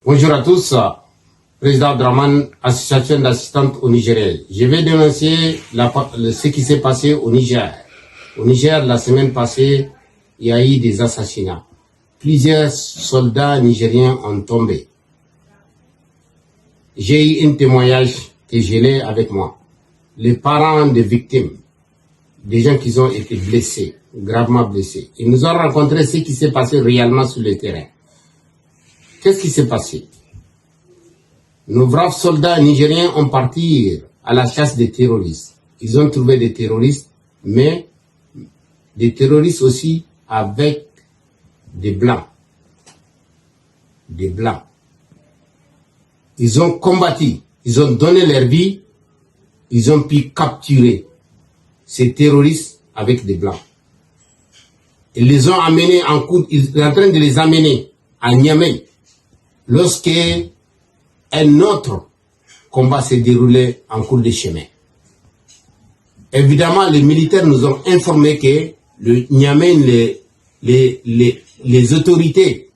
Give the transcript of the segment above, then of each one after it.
Bonjour à tous, président Draman, association d'assistantes au Nigeria. Je vais dénoncer ce qui s'est passé au Niger. Au Niger, la semaine passée, il y a eu des assassinats. Plusieurs soldats nigériens ont tombé. J'ai eu un témoignage que je l'ai avec moi. Les parents des victimes, des gens qui ont été blessés, gravement blessés. Ils nous ont raconté ce qui s'est passé réellement sur le terrain. Qu'est-ce qui s'est passé? Nos braves soldats nigériens ont parti à la chasse des terroristes. Ils ont trouvé des terroristes, mais des terroristes aussi avec des blancs. Des blancs. Ils ont combattu, ils ont donné leur vie, ils ont pu capturer ces terroristes avec des blancs. Ils les ont amenés ils sont en train de les amener à Niamey. Lorsque un autre combat s'est déroulé en cours de chemin. Évidemment, les militaires nous ont informé que le Niamey, les autorités,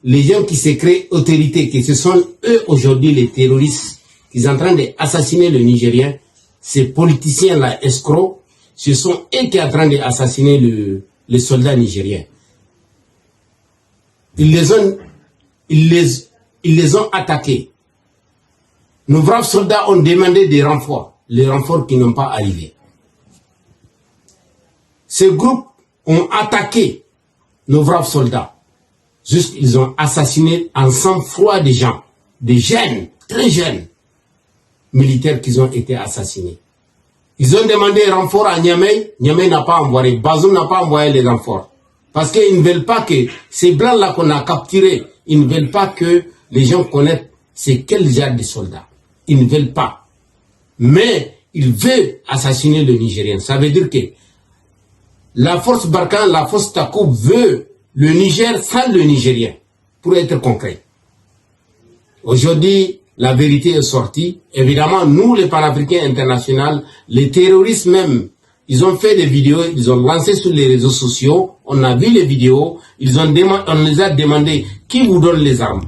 les gens qui se créent autorités, que ce sont eux aujourd'hui les terroristes qui sont en train d'assassiner le Nigérien, ces politiciens-là escrocs, ce sont eux qui sont en train d'assassiner les soldats nigériens. Ils les ont attaqués. Nos braves soldats ont demandé des renforts, les renforts qui n'ont pas arrivé. Ces groupes ont attaqué nos braves soldats. Ils ont assassiné en sang-froid des gens, des jeunes, très jeunes, militaires qui ont été assassinés. Ils ont demandé des renforts à Niamey. Niamey n'a pas envoyé, Bazoum n'a pas envoyé les renforts. Parce qu'ils ne veulent pas que ces blancs-là qu'on a capturés, ils ne veulent pas que les gens connaissent c'est quel genre de soldats. Ils ne veulent pas. Mais ils veulent assassiner le Nigérien. Ça veut dire que la force Barkhane, la force Takou veut le Niger sans le Nigérien, pour être concret. Aujourd'hui, la vérité est sortie. Évidemment, nous, les panafricains internationaux, les terroristes même, ils ont fait des vidéos, ils ont lancé sur les réseaux sociaux, on a vu les vidéos, on les a demandé qui vous donne les armes,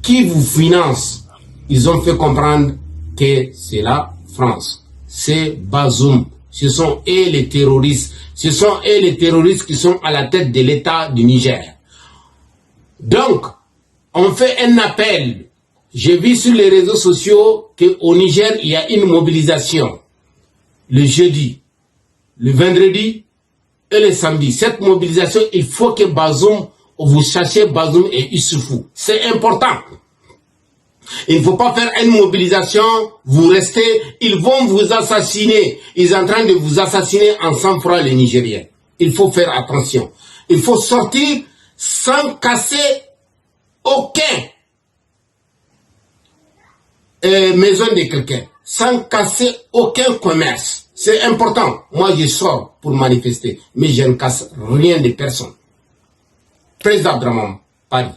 qui vous finance. Ils ont fait comprendre que c'est la France, c'est Bazoum, ce sont eux les terroristes, ce sont eux les terroristes qui sont à la tête de l'État du Niger. Donc, on fait un appel. J'ai vu sur les réseaux sociaux qu'au Niger, il y a une mobilisation le jeudi, le vendredi et le samedi. Cette mobilisation, il faut que Bazoum, vous cherchez Bazoum et Issoufou. C'est important. Il ne faut pas faire une mobilisation, vous restez, ils vont vous assassiner. Ils sont en train de vous assassiner en sang-froid les Nigériens. Il faut faire attention. Il faut sortir sans casser aucun maison de quelqu'un, sans casser aucun commerce. C'est important. Moi, je sors pour manifester, mais je ne casse rien de personne. Président Draman, Paris.